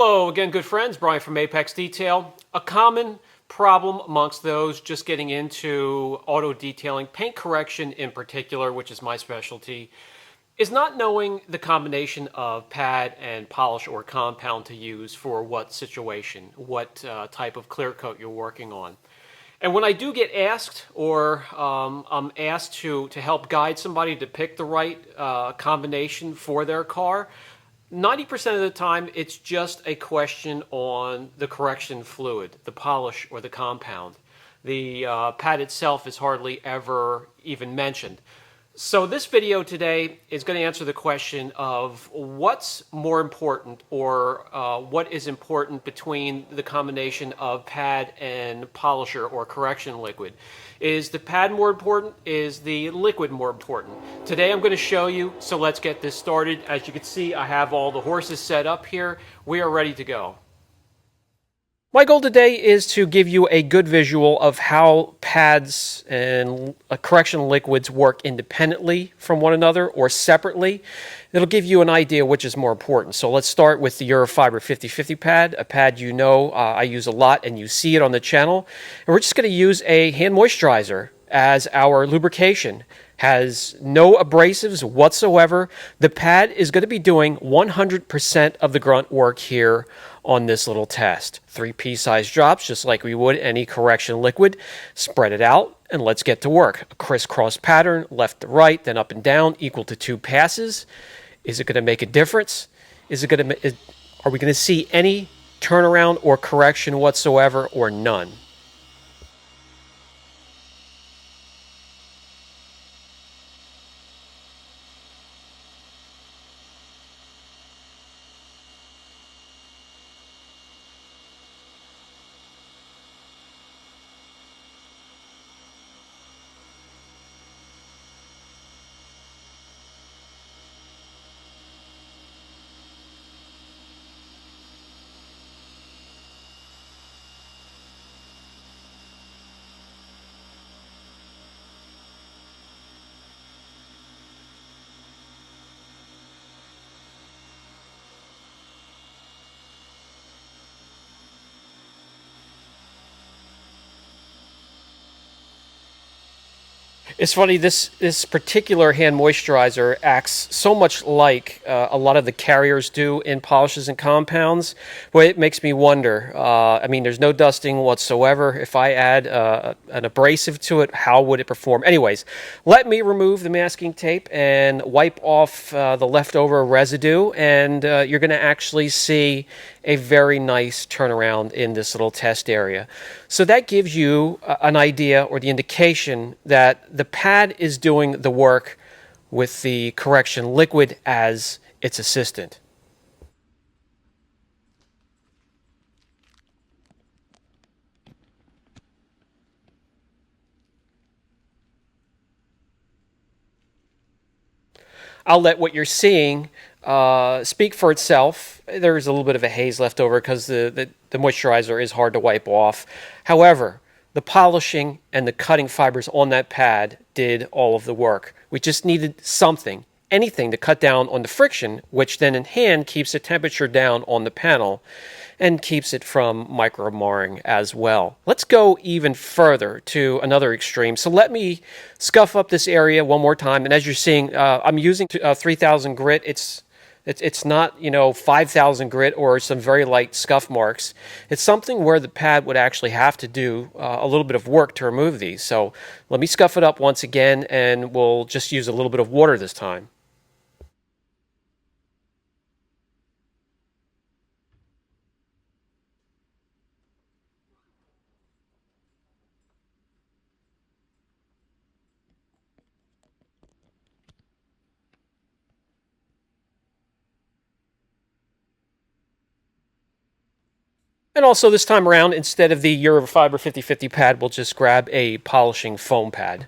Hello again, good friends. Brian from Apex Detail. A common problem amongst those just getting into auto detailing, paint correction in particular, which is my specialty, is not knowing the combination of pad and polish or compound to use for what situation, what type of clear coat you're working on. And when I do get asked, or I'm asked to help guide somebody to pick the right combination for their car, 90% of the time, it's just a question on the correction fluid, the polish or the compound. The pad itself is hardly ever even mentioned. So this video today is going to answer the question of what's more important, or what is important between the combination of pad and polisher or correction liquid. Is the pad more important? Is the liquid more important? Today I'm going to show you, so let's get this started. As you can see, I have all the horses set up here. We are ready to go. My goal today is to give you a good visual of how pads and correction liquids work independently from one another or separately. It'll give you an idea which is more important. So let's start with the Eurofiber 50/50 pad, a pad you know I use a lot and you see it on the channel. And we're just going to use a hand moisturizer as our lubrication. Has no abrasives whatsoever. The pad is going to be doing 100% of the grunt work here on this little test. 3 pea-sized drops, just like we would any correction liquid. Spread it out, and let's get to work. A crisscross pattern, left to right, then up and down, equal to 2 passes. Is it going to make a difference? Are we going to see any turnaround or correction whatsoever, or none? It's funny, this particular hand moisturizer acts so much like a lot of the carriers do in polishes and compounds, but it makes me wonder. I mean, there's no dusting whatsoever. If I add an abrasive to it, how would it perform? Anyways, let me remove the masking tape and wipe off the leftover residue, and you're going to actually see a very nice turnaround in this little test area. So that gives you an idea, or the indication, that the pad is doing the work with the correction liquid as its assistant. I'll let what you're seeing speak for itself. There's a little bit of a haze left over because the moisturizer is hard to wipe off. However, the polishing and the cutting fibers on that pad did all of the work. We just needed something, anything, to cut down on the friction, which then in hand keeps the temperature down on the panel and keeps it from micro-marring as well. Let's go even further to another extreme. So let me scuff up this area one more time. And as you're seeing, I'm using 3000 grit. It's not, 5,000 grit or some very light scuff marks. It's something where the pad would actually have to do a little bit of work to remove these. So let me scuff it up once again, and we'll just use a little bit of water this time. And also this time around, instead of the Eurofiber 50/50 pad, we'll just grab a polishing foam pad.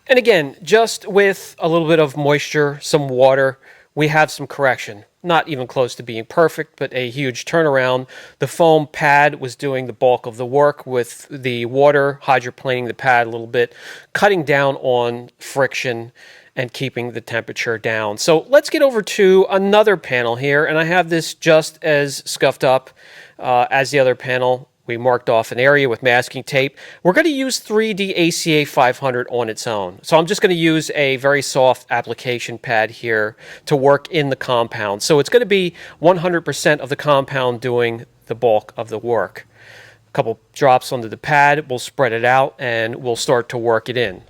And again, just with a little bit of moisture, some water, we have some correction. Not even close to being perfect, but a huge turnaround. The foam pad was doing the bulk of the work with the water hydroplaning the pad a little bit, cutting down on friction and keeping the temperature down. So let's get over to another panel here, and I have this just as scuffed up as the other panel. We marked off an area with masking tape. We're going to use 3D ACA 500 on its own. So I'm just going to use a very soft application pad here to work in the compound. So it's going to be 100% of the compound doing the bulk of the work. A couple drops onto the pad, we'll spread it out, and we'll start to work it in.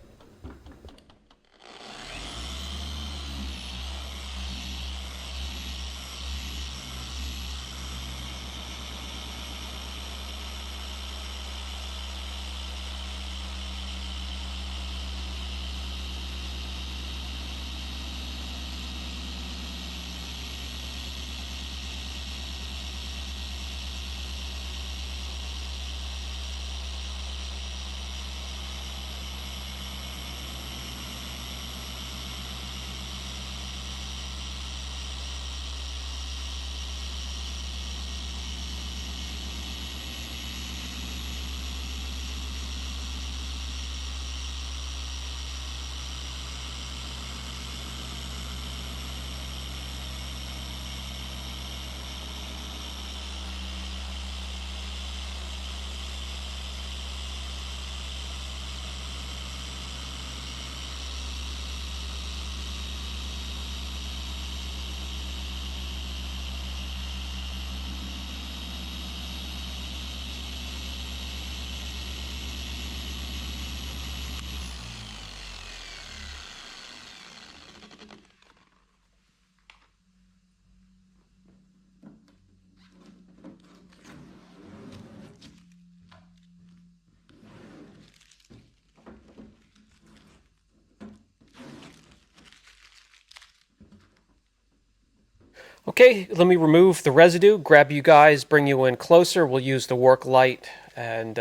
Okay, let me remove the residue, grab you guys, bring you in closer. We'll use the work light, and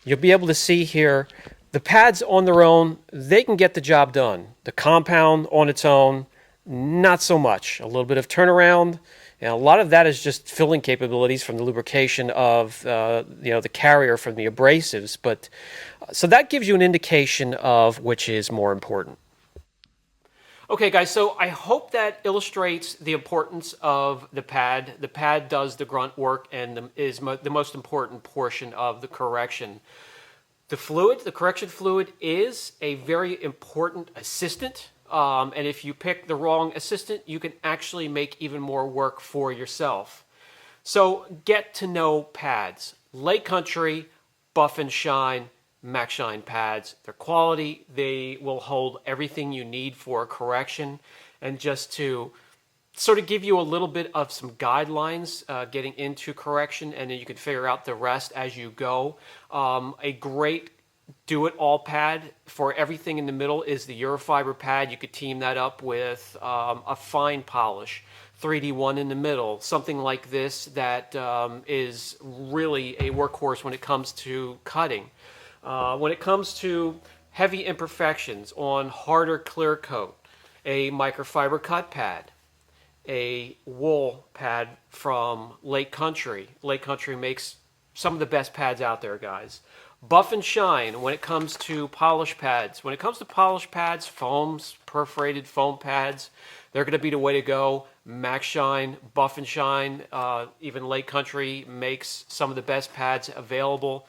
you'll be able to see here the pads on their own, they can get the job done. The compound on its own, not so much. A little bit of turnaround, and a lot of that is just filling capabilities from the lubrication of the carrier from the abrasives. But so that gives you an indication of which is more important. Okay, guys, so I hope that illustrates the importance of the pad. The pad does the grunt work and is the most important portion of the correction. The fluid, the correction fluid, is a very important assistant. And if you pick the wrong assistant, you can actually make even more work for yourself. So get to know pads. Lake Country, Buff and Shine, Max Shine pads. They're quality. They will hold everything you need for a correction. And just to sort of give you a little bit of some guidelines getting into correction, and then you can figure out the rest as you go. A great do-it-all pad for everything in the middle is the Eurofiber pad. You could team that up with a fine polish. 3D one in the middle, something like this that is really a workhorse when it comes to cutting. When it comes to heavy imperfections on harder clear coat, a microfiber cut pad, a wool pad from Lake Country. Lake Country makes some of the best pads out there, guys. Buff and Shine when it comes to polish pads. When it comes to polish pads, foams, perforated foam pads, they're going to be the way to go. Max Shine, Buff and Shine, even Lake Country makes some of the best pads available.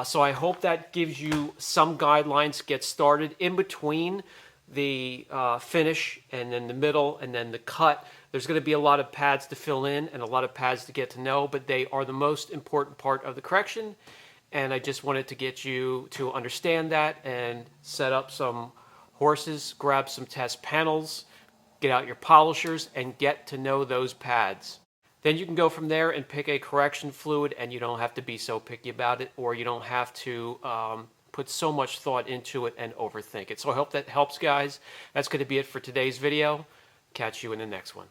So I hope that gives you some guidelines to get started in between the finish and then the middle and then the cut. There's going to be a lot of pads to fill in and a lot of pads to get to know, but they are the most important part of the correction. And I just wanted to get you to understand that and set up some horses, grab some test panels, get out your polishers, and get to know those pads. Then you can go from there and pick a correction fluid, and you don't have to be so picky about it, or you don't have to put so much thought into it and overthink it. So I hope that helps, guys. That's going to be it for today's video. Catch you in the next one.